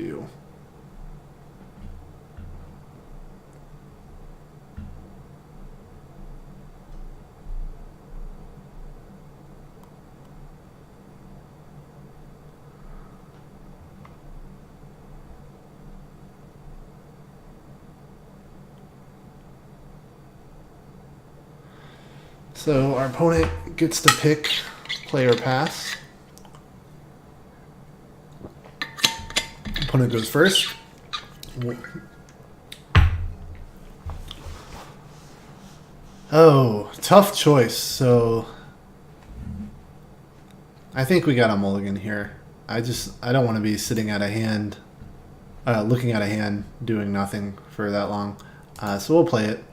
do. So our opponent gets to pick play or pass. Opponent goes first. Oh, tough choice. So I think we got a mulligan here. I don't want to be sitting at a hand, looking at a hand, doing nothing for that long. So we'll play it.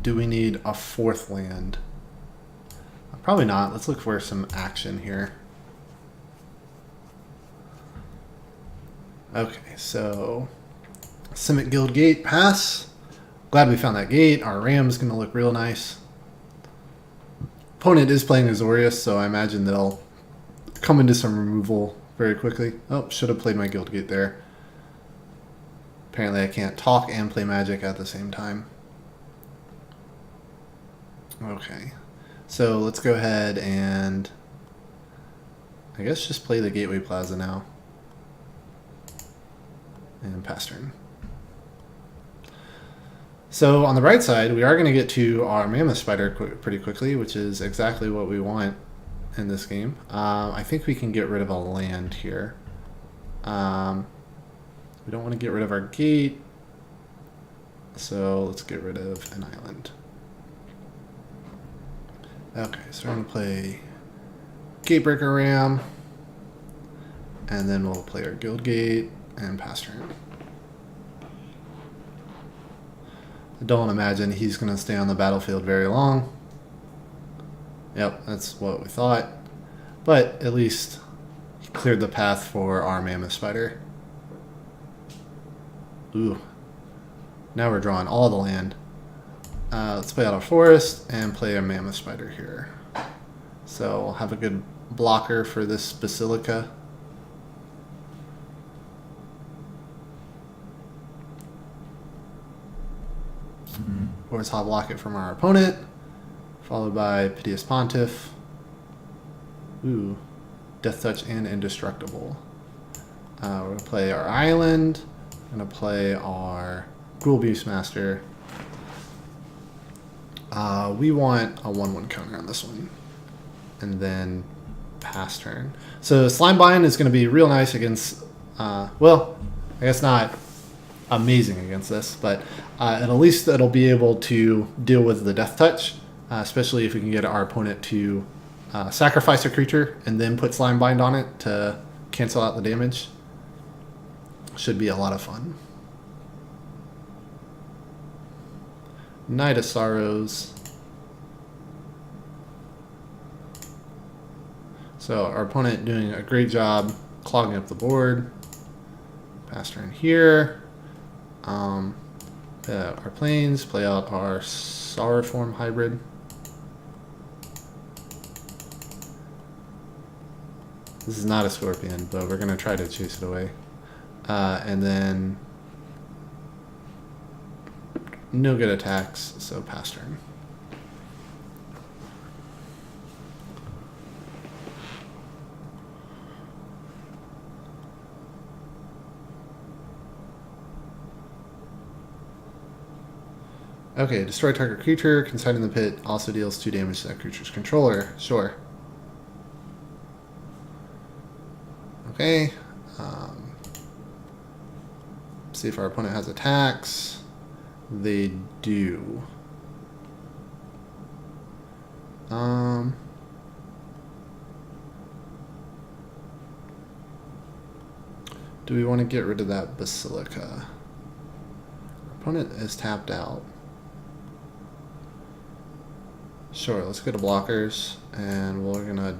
Do we need a fourth land? Probably not. Let's look for some action here. Okay, so Simic Guild Gate, pass. Glad we found that gate. Our Ram's going to look real nice. Opponent is playing Azorius, so I imagine they'll come into some removal very quickly. Oh, should have played my Guild Gate there. Apparently I can't talk and play Magic at the same time. Okay. So let's go ahead and I guess just play the Gateway Plaza now. And pass turn. So on the right side, we are going to get to our Mammoth Spider pretty quickly, which is exactly what we want in this game. I think we can get rid of a land here. We don't want to get rid of our gate. So let's get rid of an island. Okay, so we're going to play Gatebreaker Ram, and then we'll play our Guild Gate and pass turn. I don't imagine he's going to stay on the battlefield very long. Yep, that's what we thought. But at least he cleared the path for our Mammoth Spider. Ooh. Now we're drawing all the land. Let's play out a forest and play a Mammoth Spider here. So we'll have a good blocker for this Basilica. Orzhov block it from our opponent, followed by Piteous Pontiff. Ooh, Death Touch and Indestructible. We're going to play our island. We're going to play our Ghoul Beastmaster. We want a 1/1 counter on this one. And then pass turn. So Slimebind is going to be real nice against, well, I guess not amazing against this, but at least it'll be able to deal with the Death Touch, especially if we can get our opponent to sacrifice a creature and then put Slimebind on it to cancel out the damage. Should be a lot of fun. Knight of Sorrows. So our opponent doing a great job clogging up the board. Pass turn here. Our planes, play out our Sorrowform hybrid. This is not a Scorpion, but we're going to try to chase it away. And then no good attacks, so pass turn. Okay, destroy target creature, consigned in the pit, also deals 2 damage to that creature's controller. Sure. Okay. See if our opponent has attacks. They do. Do we want to get rid of that Basilica? Our opponent is tapped out. Sure, let's go to blockers, and we're gonna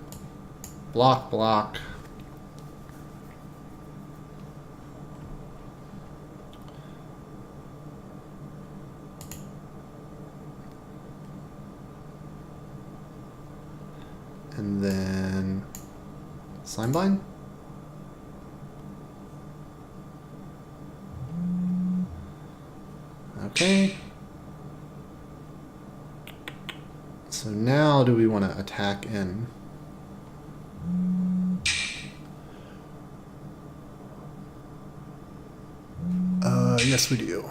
block. And then Slimebind? Okay. So now do we want to attack in? Yes we do.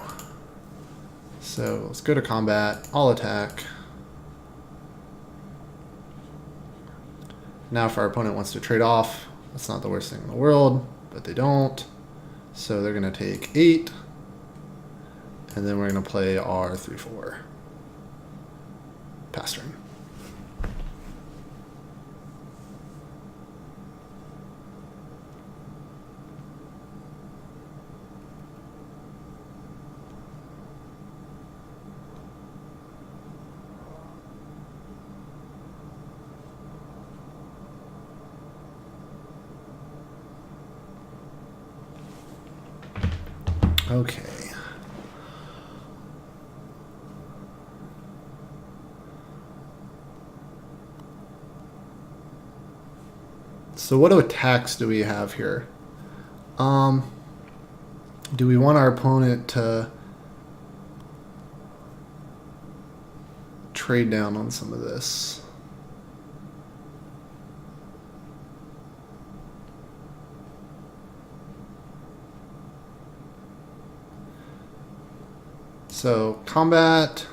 So let's go to combat. I'll attack. Now if our opponent wants to trade off, that's not the worst thing in the world, but they don't. So they're going to take 8. And then we're going to play our 3/4. Pass turn. Okay. So what attacks do we have here? Do we want our opponent to trade down on some of this? So combat.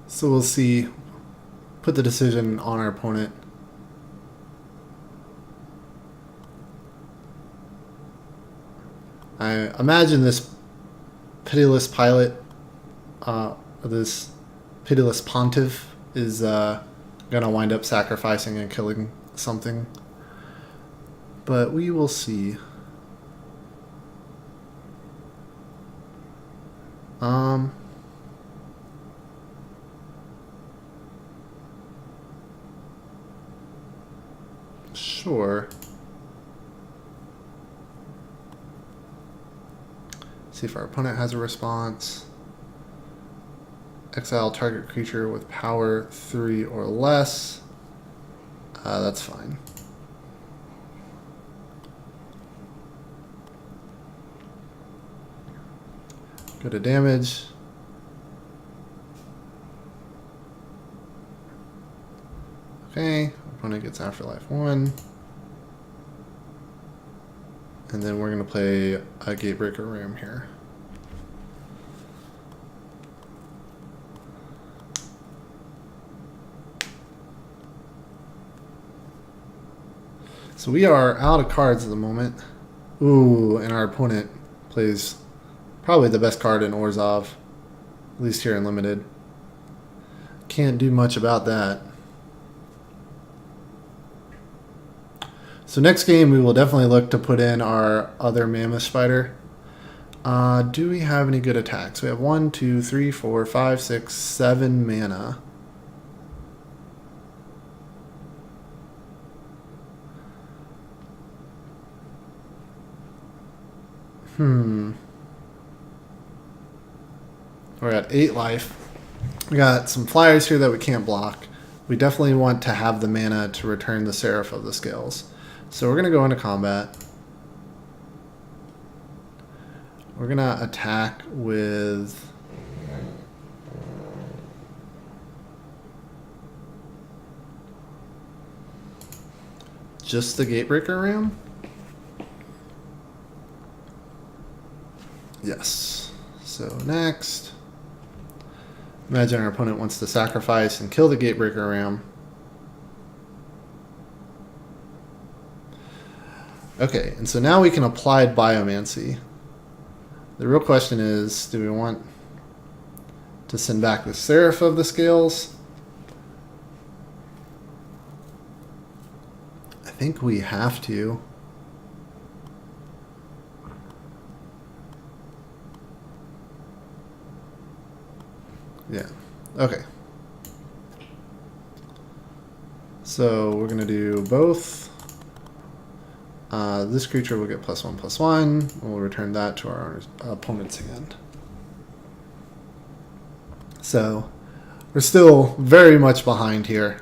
So we'll see. Put the decision on our opponent. I imagine this pitiless pilot, this pitiless pontiff, is gonna wind up sacrificing and killing something. But we will see. Sure. See if our opponent has a response. Exile target creature with power 3 or less. That's fine. Go to damage. Okay, opponent gets Afterlife 1. And then we're going to play a Gatebreaker Ram here. So we are out of cards at the moment. Ooh, and our opponent plays probably the best card in Orzhov, at least here in Limited. Can't do much about that. So next game, we will definitely look to put in our other Mammoth Spider. Do we have any good attacks? We have 1, 2, 3, 4, 5, 6, 7 mana. We're at 8 life. We got some flyers here that we can't block. We definitely want to have the mana to return the Seraph of the Scales. So we're going to go into combat. We're going to attack with... just the Gatebreaker Ram? Yes. So next... imagine our opponent wants to sacrifice and kill the Gatebreaker Ram. Okay, and so now we can apply Biomancy. The real question is, do we want to send back the Seraph of the Scales? I think we have to. Yeah, okay. So we're going to do both. This creature will get +1/+1. We'll return that to our opponent's hand. So we're still very much behind here,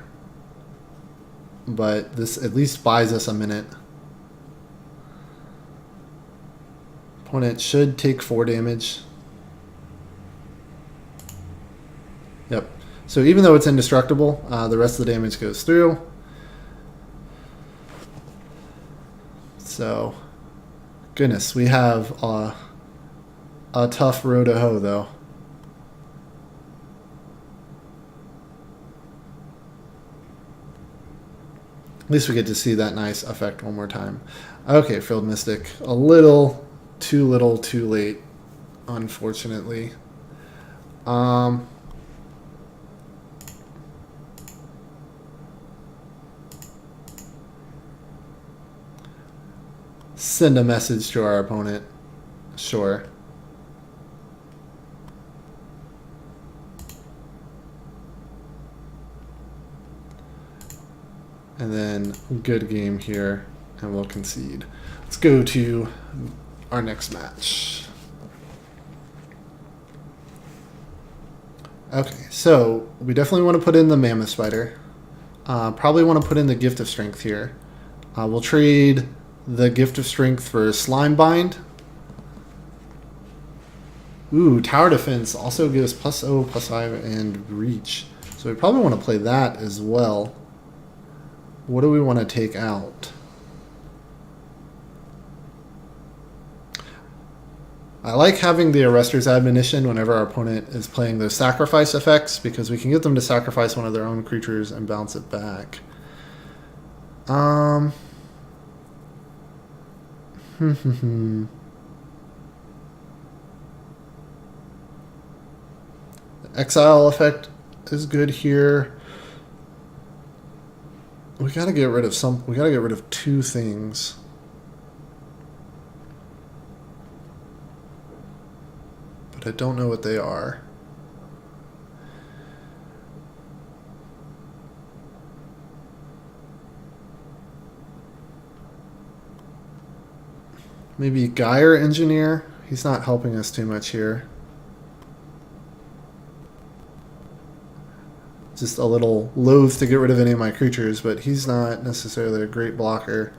but this at least buys us a minute. Opponent should take 4 damage. Yep. So even though it's indestructible, the rest of the damage goes through. So, goodness, we have a tough row to hoe, though. At least we get to see that nice effect one more time. Okay, Frilled Mystic. A little, too late, unfortunately. Send a message to our opponent. Sure. And then good game here, and we'll concede. Let's go to our next match. Okay, so we definitely want to put in the Mammoth Spider. Probably want to put in the Gift of Strength here. We'll trade the Gift of Strength for Slime Bind. Ooh, Tower Defense also gives +0/+5 and Reach. So we probably want to play that as well. What do we want to take out? I like having the Arrester's Admonition whenever our opponent is playing those sacrifice effects, because we can get them to sacrifice one of their own creatures and bounce it back. The Exile effect is good here. We gotta get rid of we gotta get rid of 2 things. But I don't know what they are. Maybe Gyre Engineer? He's not helping us too much here. Just a little loath to get rid of any of my creatures, but he's not necessarily a great blocker.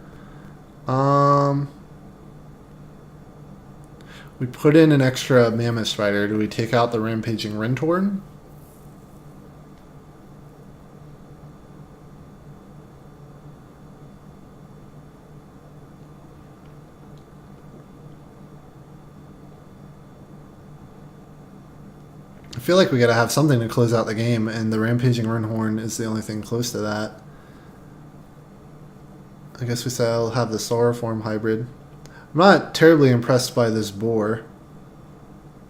We put in an extra Mammoth Spider. Do we take out the Rampaging Rentorn? I feel like we gotta have something to close out the game, and the Rampaging Renhorn is the only thing close to that. I guess we still have the Sauroform hybrid. I'm not terribly impressed by this boar.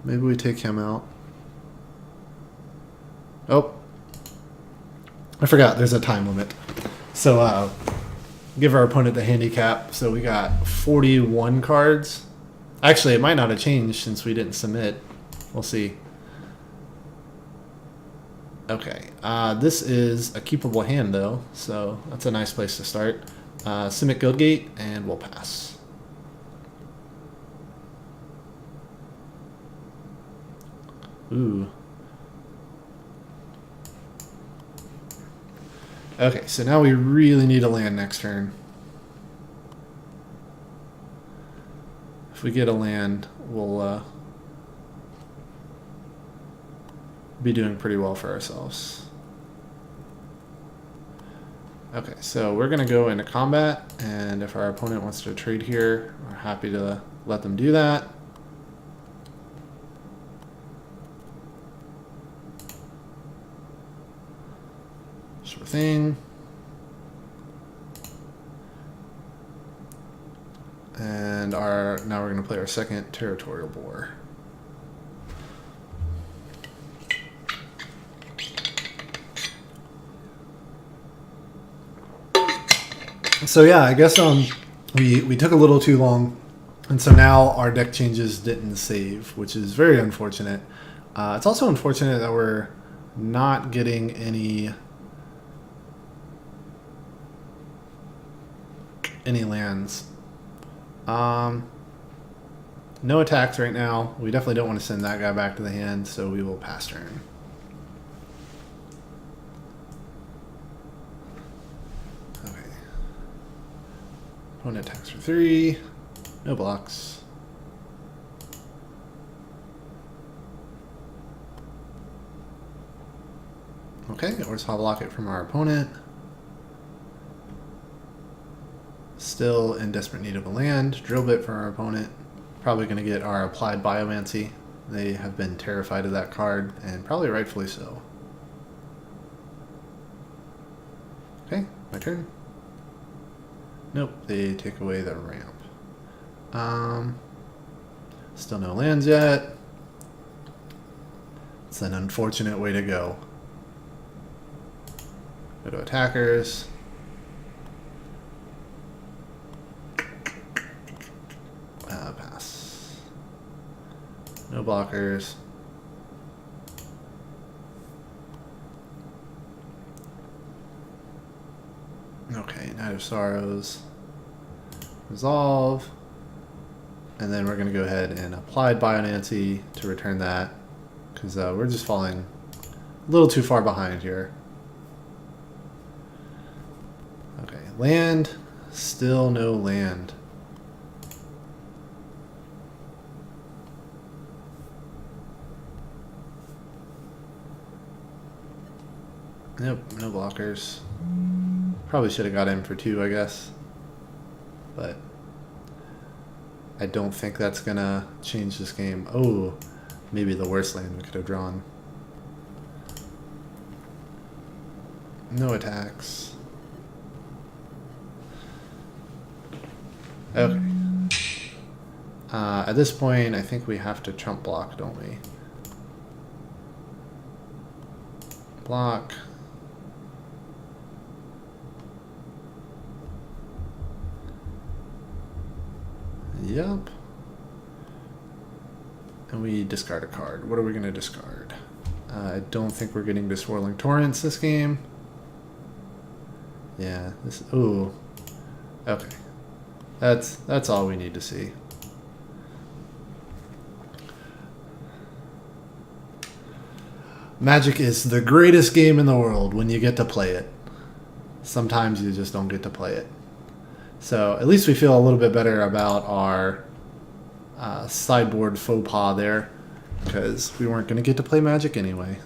Maybe we take him out. Oh. I forgot, there's a time limit. So, give our opponent the handicap. So we got 41 cards. Actually, it might not have changed since we didn't submit. We'll see. Okay, this is a keepable hand though, so that's a nice place to start. Simic Guildgate, and we'll pass. Ooh. Okay, so now we really need a land next turn. If we get a land, we'll be doing pretty well for ourselves. Okay, so we're going to go into combat, and if our opponent wants to trade here, we're happy to let them do that. Sure thing. And now we're going to play our second Territorial Boar. So yeah, I guess we took a little too long, and so now our deck changes didn't save, which is very unfortunate. It's also unfortunate that we're not getting any lands. No attacks right now. We definitely don't want to send that guy back to the hand, so we will pass turn. Okay. Opponent attacks for 3. No blocks. Okay, Orzhov Locket from our opponent. Still in desperate need of a land. Drill Bit for our opponent. Probably going to get our Applied Biomancy. They have been terrified of that card, and probably rightfully so. Okay, my turn. Nope, they take away the ramp. Still no lands yet. It's an unfortunate way to go. Go to attackers. Pass. No blockers. Okay, Night of Sorrows. Resolve. And then we're going to go ahead and Applied Bionancy to return that. Because we're just falling a little too far behind here. Okay, land. Still no land. Nope, no blockers. Probably should have got in for 2, I guess. But I don't think that's gonna change this game. Oh, maybe the worst land we could have drawn. No attacks. Okay. At this point, I think we have to trump block, don't we? Block. Yep. And we discard a card. What are we going to discard? I don't think we're getting to Swirling Torrents this game. Yeah, this. Ooh. Okay. That's all we need to see. Magic is the greatest game in the world when you get to play it. Sometimes you just don't get to play it. So at least we feel a little bit better about our sideboard faux pas there, because we weren't going to get to play Magic anyway.